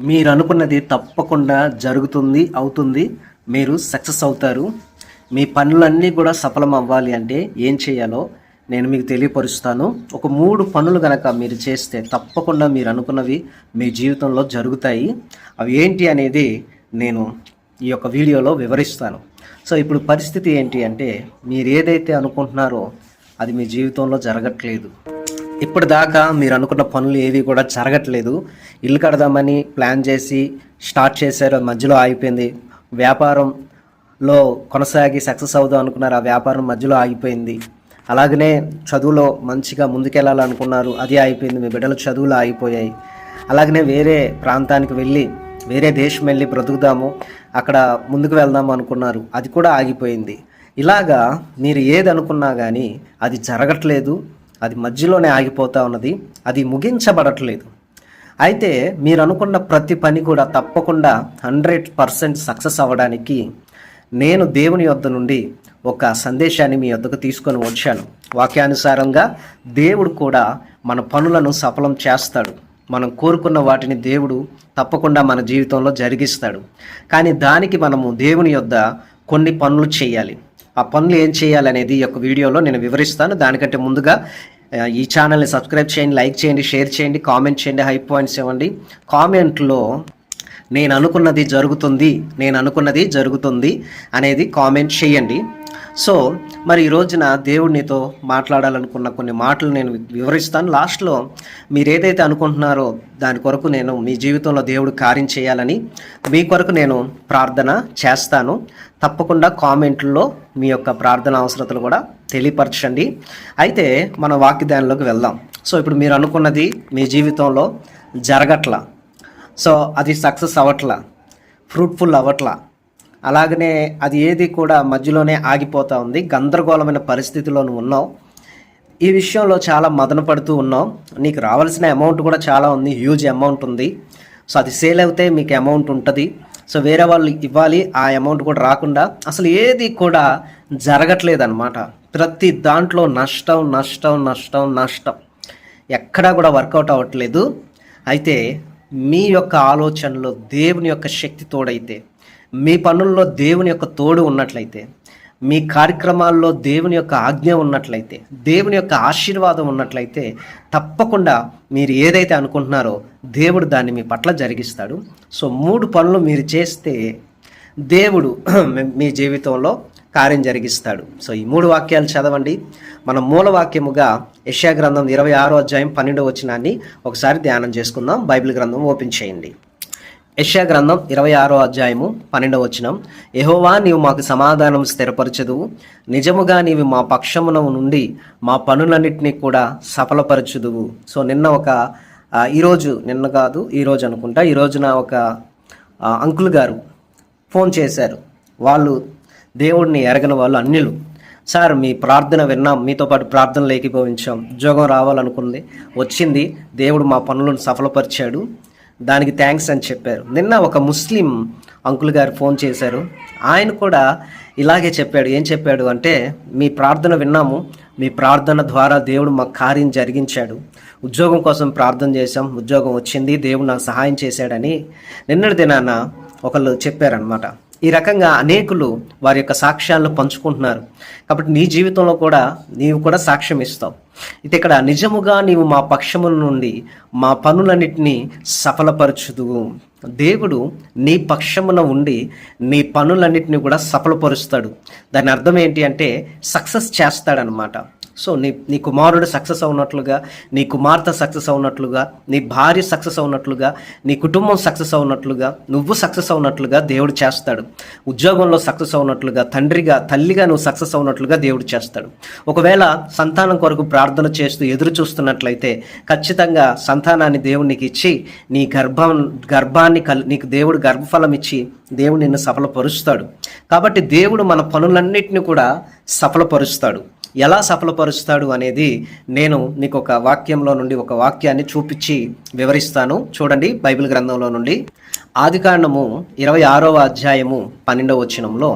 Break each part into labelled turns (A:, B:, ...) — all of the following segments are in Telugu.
A: మీరు అనుకున్నది తప్పకుండా జరుగుతుంది, అవుతుంది. మీరు సక్సెస్ అవుతారు. మీ పనులన్నీ కూడా సఫలం అవ్వాలి అంటే ఏం చేయాలో నేను మీకు తెలియపరుస్తాను. ఒక 3 పనులు గనక మీరు చేస్తే తప్పకుండా మీరు అనుకున్నవి మీ జీవితంలో జరుగుతాయి. అవి ఏంటి అనేది నేను ఈ యొక్క వీడియోలో వివరిస్తాను. సో ఇప్పుడు పరిస్థితి ఏంటి అంటే, మీరు ఏదైతే అనుకుంటున్నారో అది మీ జీవితంలో జరగట్లేదు. ఇప్పటిదాకా మీరు అనుకున్న పనులు ఏవి కూడా జరగట్లేదు. ఇల్లు కడదామని ప్లాన్ చేసి స్టార్ట్ చేశారు, మధ్యలో ఆగిపోయింది. వ్యాపారంలో కొనసాగి సక్సెస్ అవుదాం అనుకున్నారు, ఆ వ్యాపారం మధ్యలో ఆగిపోయింది. అలాగనే చదువులో మంచిగా ముందుకెళ్ళాలనుకున్నారు, అది ఆగిపోయింది. మీ బిడ్డల చదువులు ఆగిపోయాయి. అలాగనే వేరే ప్రాంతానికి వెళ్ళి వేరే దేశం వెళ్ళి బ్రతుకుదాము, అక్కడ ముందుకు వెళ్దాము అనుకున్నారు, అది కూడా ఆగిపోయింది. ఇలాగా మీరు ఏది అనుకున్నా కానీ అది జరగట్లేదు, అది మధ్యలోనే ఆగిపోతూ ఉన్నది, అది ముగించబడట్లేదు. అయితే మీరు అనుకున్న ప్రతి పని కూడా తప్పకుండా 100% సక్సెస్ అవ్వడానికి నేను దేవుని యొద్ద నుండి ఒక సందేశాన్ని మీ యొద్దకు తీసుకొని వచ్చాను. వాక్యానుసారంగా దేవుడు కూడా మన పనులను సఫలం చేస్తాడు. మనం కోరుకున్న వాటిని దేవుడు తప్పకుండా మన జీవితంలో జరిగిస్తాడు. కానీ దానికి మనము దేవుని యొద్ద కొన్ని పనులు చేయాలి. ఆ పనులు ఏం చేయాలనేది ఈ యొక్క వీడియోలో నేను వివరిస్తాను. దానికంటే ముందుగా ఈ ఛానల్ని సబ్స్క్రైబ్ చేయండి, లైక్ చేయండి, షేర్ చేయండి, కామెంట్ చేయండి, హై పాయింట్స్ ఇవ్వండి. కామెంట్లో నేను అనుకున్నది జరుగుతుంది అనేది కామెంట్ చేయండి. సో మరి ఈ రోజున దేవుడు నీతో మాట్లాడాలనుకున్న కొన్ని మాటలు నేను వివరిస్తాను. లాస్ట్లో మీరు ఏదైతే అనుకుంటున్నారో దాని కొరకు నేను మీ జీవితంలో దేవుడు కార్యం చేయాలని మీ కొరకు నేను ప్రార్థన చేస్తాను. తప్పకుండా కామెంట్లో మీ యొక్క ప్రార్థన అవసరతలు కూడా తెలియపరచండి. అయితే మన వాక్యదానంలోకి వెళ్దాం. సో ఇప్పుడు మీరు అనుకున్నది మీ జీవితంలో జరగట్లా, సో అది సక్సెస్ అవ్వట్లా, ఫ్రూట్ఫుల్ అవ్వట్లా, అలాగనే అది ఏది కూడా మధ్యలోనే ఆగిపోతూ ఉంది, గందరగోళమైన పరిస్థితిలో నువ్వు ఉన్నావు. ఈ విషయంలో చాలా మదన పడుతూ ఉన్నావు. నీకు రావాల్సిన అమౌంట్ కూడా చాలా ఉంది, హ్యూజ్ అమౌంట్ ఉంది. సో అది సేల్ అవుతే మీకు అమౌంట్ ఉంటుంది, సో వేరే వాళ్ళు ఇవ్వాలి, ఆ అమౌంట్ కూడా రాకుండా అసలు ఏది కూడా జరగట్లేదు అనమాట. ప్రతి దాంట్లో నష్టం నష్టం నష్టం నష్టం, ఎక్కడా కూడా వర్కౌట్ అవ్వట్లేదు. అయితే మీ యొక్క ఆలోచనలో దేవుని యొక్క శక్తి తోడైతే, మీ పనుల్లో దేవుని యొక్క తోడు ఉన్నట్లయితే, మీ కార్యక్రమాల్లో దేవుని యొక్క ఆజ్ఞ ఉన్నట్లయితే, దేవుని యొక్క ఆశీర్వాదం ఉన్నట్లయితే తప్పకుండా మీరు ఏదైతే అనుకుంటున్నారో దేవుడు దాన్ని మీ పట్ల జరిగిస్తాడు. సో 3 పనులు మీరు చేస్తే దేవుడు మీ జీవితంలో కార్యం జరిగిస్తాడు. సో ఈ 3 వాక్యాలు చదవండి. మన మూల వాక్యముగా యెషయా గ్రంథం 26వ అధ్యాయం 12వ వచనాన్ని ఒకసారి ధ్యానం చేసుకుందాం. బైబిల్ గ్రంథం ఓపెన్ చేయండి. యెషయా గ్రంథం 26వ అధ్యాయము 12వ వచనం. యెహోవా, నీవు మాకు సమాధానం స్థిరపరచుదువు, నిజముగా నీవు మా పక్షమున నుండి మా పనులన్నింటినీ కూడా సఫలపరచుదువు. సో నిన్న కాదు ఈరోజు అనుకుంటా, ఈ రోజున ఒక అంకుల్ గారు ఫోన్ చేశారు. వాళ్ళు దేవుడిని ఎరగని వాళ్ళు, అన్యులు. సార్, మీ ప్రార్థన విన్నాం, మీతో పాటు ప్రార్థనలు ఏకీభవించాం, ఉద్యోగం రావాలనుకుంది, వచ్చింది, దేవుడు మా పనులను సఫలపరిచాడు, దానికి థ్యాంక్స్ అని చెప్పారు. నిన్న ఒక ముస్లిం అంకుల్ గారు ఫోన్ చేశారు. ఆయన కూడా ఇలాగే చెప్పాడు. ఏం చెప్పాడు అంటే, మీ ప్రార్థన విన్నాము, మీ ప్రార్థన ద్వారా దేవుడు మాకు కార్యం జరిగించాడు, ఉద్యోగం కోసం ప్రార్థన చేశాం, ఉద్యోగం వచ్చింది, దేవుడు నాకు సహాయం చేశాడని నిన్నటి దినాన ఒకళ్ళు చెప్పారనమాట. ఈ రకంగా అనేకులు వారి యొక్క సాక్ష్యాలను పంచుకుంటున్నారు. కాబట్టి నీ జీవితంలో కూడా నీవు కూడా సాక్ష్యం ఇస్తావు. ఇది ఇక్కడ నిజముగా నీవు మా పక్షము నుండి మా పనులన్నిటినీ సఫలపరచుదువు. దేవుడు నీ పక్షమున ఉండి నీ పనులన్నిటిని కూడా సఫలపరుస్తాడు. దాని అర్థం ఏంటి అంటే సక్సెస్ చేస్తాడనమాట. సో నీ కుమారుడు సక్సెస్ అవునట్లుగా, నీ కుమార్తె సక్సెస్ అవునట్లుగా, నీ భార్య సక్సెస్ అవునట్లుగా, నీ కుటుంబం సక్సెస్ అవునట్లుగా, నువ్వు సక్సెస్ అవునట్లుగా దేవుడు చేస్తాడు. ఉద్యోగంలో సక్సెస్ అవునట్లుగా, తండ్రిగా తల్లిగా నువ్వు సక్సెస్ అవునట్లుగా దేవుడు చేస్తాడు. ఒకవేళ సంతానం కొరకు ప్రార్థన చేస్తూ ఎదురు చూస్తున్నట్లయితే ఖచ్చితంగా సంతానాన్ని దేవుడు నీకు ఇచ్చి నీ గర్భాన్ని నీకు దేవుడు గర్భఫలం ఇచ్చి దేవుడు నిన్ను సఫలపరుస్తాడు. కాబట్టి దేవుడు మన పనులన్నిటిని కూడా సఫలపరుస్తాడు. ఎలా సఫలపరుస్తాడు అనేది నేను మీకు ఒక వాక్యంలో నుండి ఒక వాక్యాన్ని చూపించి వివరిస్తాను. చూడండి బైబిల్ గ్రంథంలో నుండి ఆదికాండము 26వ అధ్యాయము 12వ వచనంలో,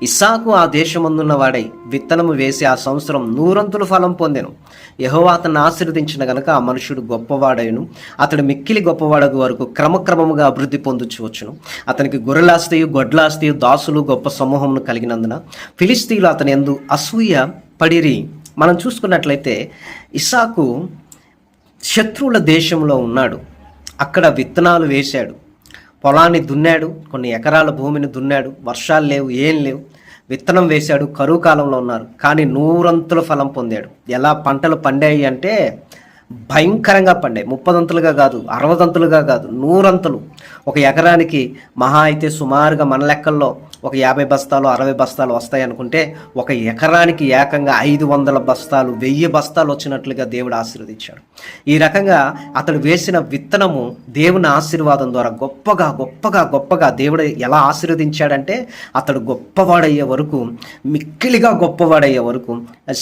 A: ఇస్సాకు ఆ దేశమందున్న వాడై విత్తనము వేసి ఆ సంవత్సరం 100 ఫలం పొందెను. యెహోవా అతన్ని ఆశీర్వదించిన గనుక ఆ మనుషుడు గొప్పవాడైను, అతడు మిక్కిలి గొప్పవాడగు వరకు క్రమక్రమముగా అభివృద్ధి పొందుచవచ్చును. అతనికి గొర్రెలాస్తియు గొడ్లాస్తియు దాసులు గొప్ప సమూహమును కలిగినందున ఫిలిస్తీయులు అతని యందు అసూయ పడిరి. మనం చూసుకున్నట్లయితే ఇస్సాకు శత్రువుల దేశంలో ఉన్నాడు. అక్కడ విత్తనాలు వేశాడు, పొలాన్ని దున్నాడు, కొన్ని ఎకరాల భూమిని దున్నాడు, వర్షాలు లేవు, ఏం లేవు, విత్తనం వేశాడు, కరువు కాలంలో ఉన్నారు. కానీ 100 ఫలం పొందాడు. ఎలా పంటలు పండాయి అంటే భయంకరంగా పండాయి. 30 కాదు, 60 కాదు, 100. ఒక ఎకరానికి మహా అయితే సుమారుగా మన లెక్కల్లో ఒక 50 బస్తాలు 60 బస్తాలు వస్తాయి అనుకుంటే, ఒక ఎకరానికి ఏకంగా 500 బస్తాలు 1000 బస్తాలు వచ్చినట్లుగా దేవుడు ఆశీర్వదించాడు. ఈ రకంగా అతడు వేసిన విత్తనము దేవుని ఆశీర్వాదం ద్వారా గొప్పగా గొప్పగా గొప్పగా దేవుడు ఎలా ఆశీర్వదించాడంటే, అతడు గొప్పవాడయ్యే వరకు, మిక్కిలిగా గొప్పవాడయ్యే వరకు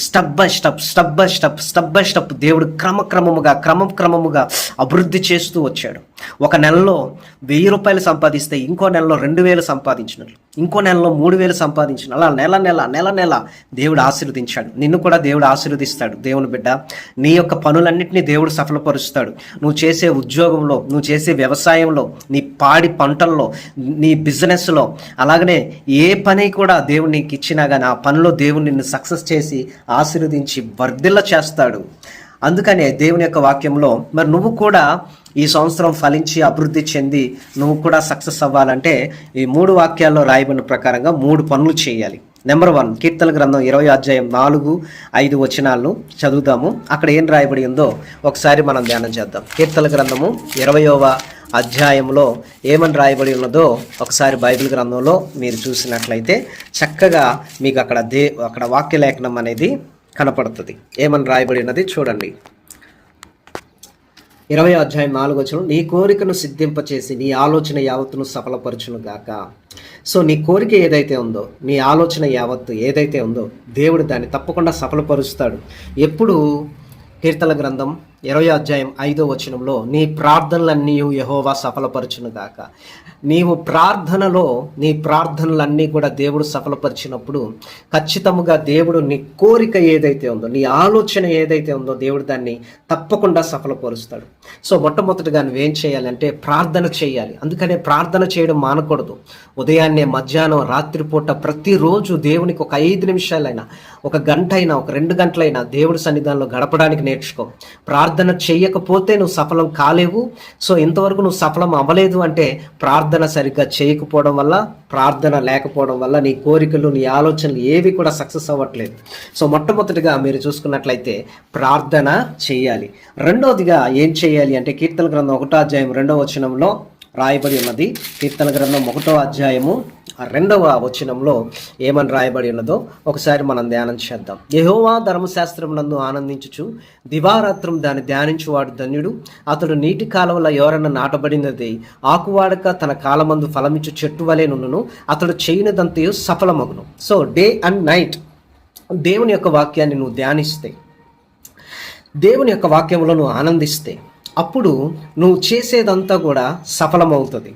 A: స్టెప్ బై స్టెప్ దేవుడు క్రమక్రమముగా అభివృద్ధి చేస్తూ వచ్చాడు. ఒక నెలలో 1000 రూపాయలు సంపాదిస్తే ఇంకో నెలలో 2000 సంపాదించినట్లు, ఇంకో నెలలో 3000 సంపాదించిన, అలా నెల నెల దేవుడు ఆశీర్వదించాడు. నిన్ను కూడా దేవుడు ఆశీర్వదిస్తాడు. దేవుని బిడ్డ, నీ యొక్క పనులన్నింటినీ దేవుడు సఫలపరుస్తాడు. నువ్వు చేసే ఉద్యోగంలో, నువ్వు చేసే వ్యవసాయంలో, నీ పాడి పంటల్లో, నీ బిజినెస్లో, అలాగనే ఏ పని కూడా దేవుడు నీకు ఇచ్చినా కానీ ఆ పనిలో దేవుడు నిన్ను సక్సెస్ చేసి ఆశీర్వదించి వర్ధిల్ల చేస్తాడు. అందుకనే దేవుని యొక్క వాక్యంలో మరి నువ్వు కూడా ఈ సంవత్సరం ఫలించి అభివృద్ధి చెంది నువ్వు కూడా సక్సెస్ అవ్వాలంటే ఈ 3 వాక్యాల్లో రాయబడిన ప్రకారంగా 3 పనులు చేయాలి. నెంబర్ 1, కీర్తన గ్రంథం 20వ అధ్యాయం 4-5 వచనాలను చదువుదాము. అక్కడ ఏం రాయబడి ఉందో ఒకసారి మనం ధ్యానం చేద్దాం. కీర్తన గ్రంథము 20వ అధ్యాయంలో ఏమని రాయబడి ఉన్నదో ఒకసారి బైబిల్ గ్రంథంలో మీరు చూసినట్లయితే చక్కగా మీకు అక్కడ వాక్య లేఖనం అనేది కనపడుతుంది. ఏమని రాయబడి ఉన్నది చూడండి. 20వ అధ్యాయం 4వ వచనం, నీ కోరికను సిద్ధింపచేసి నీ ఆలోచన యావత్తును సఫలపరచును గాక. సో నీ కోరిక ఏదైతే ఉందో, నీ ఆలోచన యావత్తు ఏదైతే ఉందో దేవుడు దాన్ని తప్పకుండా సఫలపరుస్తాడు. ఎప్పుడు? కీర్తన గ్రంథం 20వ అధ్యాయం 5వ వచనంలో, నీ ప్రార్థనలన్నీ యెహోవా సఫలపరచును గాక. నీవు నీ ప్రార్థనలన్నీ కూడా దేవుడు సఫలపరిచినప్పుడు ఖచ్చితంగా దేవుడు నీ కోరిక ఏదైతే ఉందో, నీ ఆలోచన ఏదైతే ఉందో దేవుడు దాన్ని తప్పకుండా సఫలపరుస్తాడు. సో మొట్టమొదటిగా నువ్వేం చేయాలంటే ప్రార్థన చేయాలి. అందుకనే ప్రార్థన చేయడం మానకూడదు. ఉదయాన్నే, మధ్యాహ్నం, రాత్రిపూట ప్రతిరోజు దేవునికి ఒక 5 నిమిషాలైనా, ఒక గంట అయినా, ఒక 2 గంటలైనా దేవుడి సన్నిధానంలో గడపడానికి నేర్చుకో. ప్రార్థన చేయకపోతే నువ్వు సఫలం కాలేవు. సో ఇంతవరకు నువ్వు సఫలం అవ్వలేదు అంటే ప్రార్థన సరిగ్గా చేయకపోవడం వల్ల, ప్రార్థన లేకపోవడం వల్ల నీ కోరికలు, నీ ఆలోచనలు ఏవి కూడా సక్సెస్ అవ్వట్లేదు. సో మొట్టమొదటిగా మీరు చూసుకున్నట్లయితే ప్రార్థన చేయాలి. రెండవదిగా ఏం చేయాలి అంటే కీర్తన గ్రంథం 1వ అధ్యాయం 2వ వచనంలో రాయబడి ఉన్నది. కీర్తన గ్రంథం 1వ అధ్యాయము 2వ వచనంలో ఏమని రాయబడి ఉన్నదో ఒకసారి మనం ధ్యానం చేద్దాం. యెహోవా ధర్మశాస్త్రమునందు ఆనందించుచు దివారాత్రం దాన్ని ధ్యానించువాడు ధన్యుడు. అతడు నీటి కాలువల ఎవరన్నా నాటబడినది ఆకువాడక తన కాలమందు ఫలమిచ్చు చెట్టు వలె నుండును. అతడు చేయనిదంతయు సఫలమగును. సో డే అండ్ నైట్ దేవుని యొక్క వాక్యాన్ని నువ్వు ధ్యానిస్తే, దేవుని యొక్క వాక్యంలో నువ్వు ఆనందిస్తే, అప్పుడు నువ్వు చేసేదంతా కూడా సఫలమవుతుంది.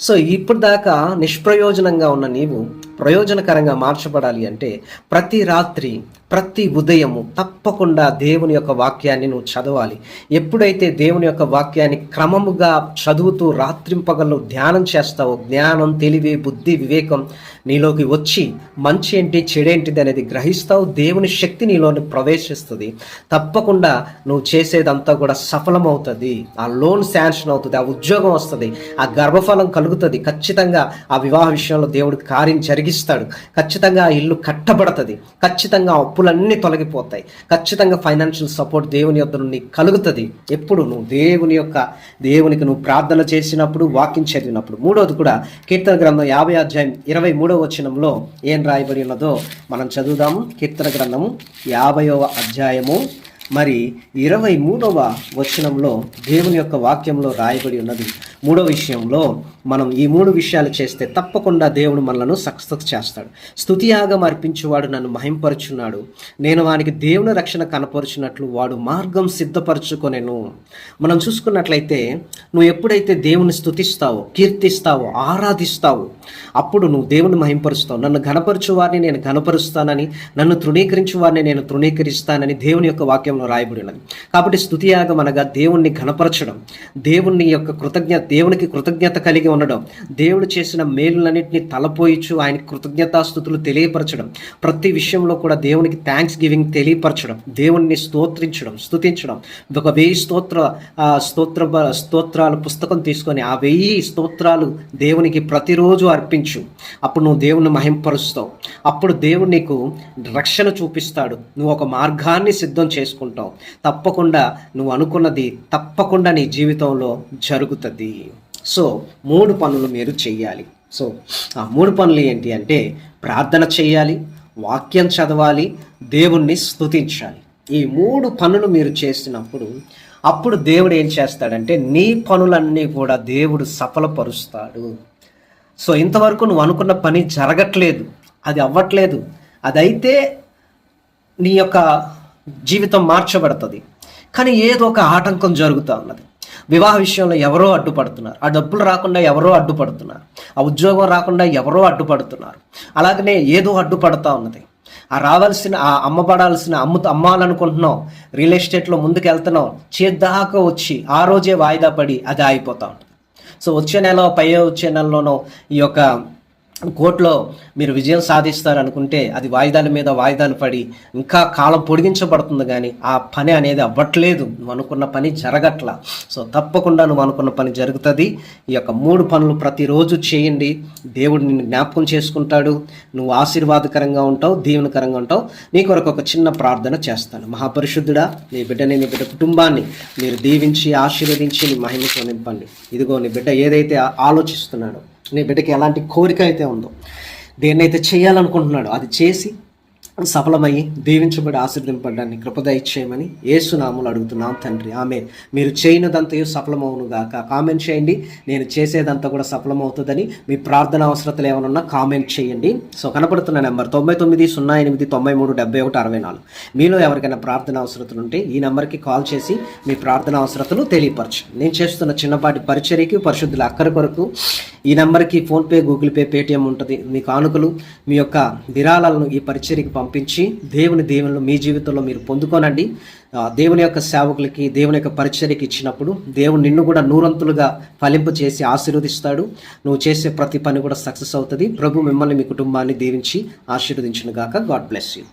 A: సో ఇప్పుడు దాకా నిష్ప్రయోజనంగా ఉన్న నీవు ప్రయోజనకరంగా మార్చబడాలి అంటే ప్రతి రాత్రి, ప్రతి ఉదయము తప్పకుండా దేవుని యొక్క వాక్యాన్ని నువ్వు చదవాలి. ఎప్పుడైతే దేవుని యొక్క వాక్యాన్ని క్రమముగా చదువుతూ రాత్రింపగలు ధ్యానం చేస్తావో, జ్ఞానం, తెలివి, బుద్ధి, వివేకం నీలోకి వచ్చి మంచి ఏంటి, చెడేంటిది అనేది గ్రహిస్తావు. దేవుని శక్తి నీలోని ప్రవేశిస్తుంది. తప్పకుండా నువ్వు చేసేదంతా కూడా సఫలమవుతుంది. ఆ లోన్ శాంక్షన్ అవుతుంది, ఆ ఉద్యోగం వస్తుంది, ఆ గర్భఫలం కలుగుతుంది. ఖచ్చితంగా ఆ వివాహ విషయంలో దేవుడు కార్యం జరిగిస్తాడు. ఖచ్చితంగా ఆ ఇల్లు కట్టబడుతుంది. ఖచ్చితంగా అప్పులన్నీ తొలగిపోతాయి. ఖచ్చితంగా ఫైనాన్షియల్ సపోర్ట్ దేవుని యొద్ద నుండి కలుగుతుంది. ఎప్పుడు నువ్వు దేవునికి నువ్వు ప్రార్థన చేసినప్పుడు, వాక్యం చదివినప్పుడు. మూడవది కూడా కీర్తన గ్రంథం 50వ అధ్యాయం 23వ వచనంలో ఏం రాయబడి ఉన్నదో మనం చదువుదాము. కీర్తన గ్రంథము 50వ అధ్యాయము మరి 23వ వచనంలో దేవుని యొక్క వాక్యంలో రాయబడి ఉన్నది. 3వ విషయంలో మనం ఈ 3 విషయాలు చేస్తే తప్పకుండా దేవుడు మనలను సక్సెస్ చేస్తాడు. స్తుతియాగం అర్పించువాడు నన్ను మహింపరుచున్నాడు, నేను వానికి దేవుని రక్షణ కనపరుచున్నట్లు వాడు మార్గం సిద్ధపరచుకొనెను. మనం చూసుకున్నట్లయితే నువ్వు ఎప్పుడైతే దేవుని స్తుతిస్తావో, కీర్తిస్తావో, ఆరాధిస్తావో, అప్పుడు నువ్వు దేవుని మహింపరుస్తావు. నన్ను ఘనపరచు వారిని నేను ఘనపరుస్తానని, నన్ను తృణీకరించు వారిని నేను తృణీకరిస్తానని దేవుని యొక్క వాక్యంలో రాయబడి ఉన్నది. కాబట్టి స్తుతియాగం అనగా దేవుణ్ణి ఘనపరచడం, దేవునికి కృతజ్ఞత కలిగి ఉండడం, దేవుడు చేసిన మేలులన్నింటినీ తలపోయిచు ఆయనకి కృతజ్ఞతాస్తుతులు తెలియపరచడం, ప్రతి విషయంలో కూడా దేవునికి థ్యాంక్స్ గివింగ్ తెలియపరచడం, దేవుణ్ణి స్తుతించడం. ఒక 1000 స్తోత్రాల పుస్తకం తీసుకొని ఆ 1000 స్తోత్రాలు దేవునికి ప్రతిరోజు అర్పించు. అప్పుడు నువ్వు దేవుణ్ణి మహింపరుస్తావు. అప్పుడు దేవుడు నీకు రక్షణ చూపిస్తాడు. నువ్వు ఒక మార్గాన్ని సిద్ధం చేసుకుంటావు. తప్పకుండా నువ్వు అనుకున్నది తప్పకుండా నీ జీవితంలో జరుగుతుంది. సో 3 పనులు మీరు చెయ్యాలి. సో ఆ 3 పనులు ఏంటి అంటే ప్రార్థన చేయాలి, వాక్యం చదవాలి, దేవుణ్ణి స్తుతించాలి. ఈ 3 పనులు మీరు చేసినప్పుడు అప్పుడు దేవుడు ఏం చేస్తాడంటే నీ పనులన్నీ కూడా దేవుడు సఫలపరుస్తాడు. సో ఇంతవరకు నువ్వు అనుకున్న పని జరగట్లేదు, అది అవ్వట్లేదు, అదైతే నీ యొక్క జీవితం మార్చబడుతుంది. కానీ ఏదో ఒక ఆటంకం జరుగుతూ ఉన్నది. వివాహ విషయంలో ఎవరో అడ్డుపడుతున్నారు, ఆ డబ్బులు రాకుండా ఎవరో అడ్డుపడుతున్నారు, ఆ ఉద్యోగం రాకుండా ఎవరో అడ్డుపడుతున్నారు, అలాగనే ఏదో అడ్డుపడుతూ ఉన్నది. అమ్మబడాల్సిన అమ్మాలనుకుంటున్నావు, రియల్ ఎస్టేట్లో ముందుకు వెళ్తున్నావు, చేద్దాకా వచ్చి ఆ రోజే వాయిదా పడి అది ఆగిపోతూ ఉంటుంది. సో వచ్చే నెలలోనో ఈ యొక్క కోర్టులో మీరు విజయం సాధిస్తారనుకుంటే అది వాయిదాల మీద వాయిదాలు పడి ఇంకా కాలం పొడిగించబడుతుంది, కానీ ఆ పని అనేది అవ్వట్లేదు, నువ్వు అనుకున్న పని జరగట్లా. సో తప్పకుండా నువ్వు అనుకున్న పని జరుగుతుంది. ఈ యొక్క 3 పనులు ప్రతిరోజు చేయండి. దేవుడు నిన్ను జ్ఞాపకం చేసుకుంటాడు, నువ్వు ఆశీర్వాదకరంగా ఉంటావు, దీవెనకరంగా ఉంటావు. నీ కొరకు ఒక చిన్న ప్రార్థన చేస్తాను. మహాపరిశుద్ధుడా, నీ బిడ్డని, నీ బిడ్డ కుటుంబాన్ని మీరు దీవించి ఆశీర్వదించి నీ మహిమతో నింపండి. ఇదిగో నీ బిడ్డ ఏదైతే ఆలోచిస్తున్నాడో, నీ బిడ్డకి ఎలాంటి కోరిక అయితే ఉందో, దేన్నైతే చేయాలనుకుంటున్నాడో అది చేసి సఫలమయ్యి దీవించబడి ఆశీర్వదింపడాన్ని కృపద ఇచ్చేయమని యేసు నామములో అడుగుతున్నాం తండ్రి, ఆమేన్. మీరు చేయనిదంతయు సఫలమవును గాక. కామెంట్ చేయండి, నేను చేసేదంతా కూడా సఫలమవుతుందని. మీ ప్రార్థన అవసరతలు ఏమైనా ఉన్నా కామెంట్ చేయండి. సో కనపడుతున్న నెంబర్ 9908937164. మీలో ఎవరికైనా ప్రార్థన అవసరతలు ఉంటే ఈ నెంబర్కి కాల్ చేసి మీ ప్రార్థన అవసరతలు తెలియపరచండి. నేను చేస్తున్న చిన్నపాటి పరిచర్యకి, పరిశుద్ధుల అక్కర కొరకు ఈ నెంబర్కి ఫోన్పే, గూగుల్ పే, పేటిఎం ఉంటుంది. మీ కానుకలు, మీ యొక్క విరాళాలను ఈ పరిచర్యకి పంపించి దేవుని దీవెనలు మీ జీవితంలో మీరు పొందుకోనండి. దేవుని యొక్క సేవకులకి, దేవుని యొక్క పరిచర్యకి ఇచ్చినప్పుడు దేవుడు నిన్ను కూడా నూరంతులుగా ఫలింపు చేసి ఆశీర్వదిస్తాడు. నువ్వు చేసే ప్రతి పని కూడా సక్సెస్ అవుతుంది. ప్రభు మిమ్మల్ని, మీ కుటుంబాన్ని దీవించి ఆశీర్వదించును గాక. God bless you.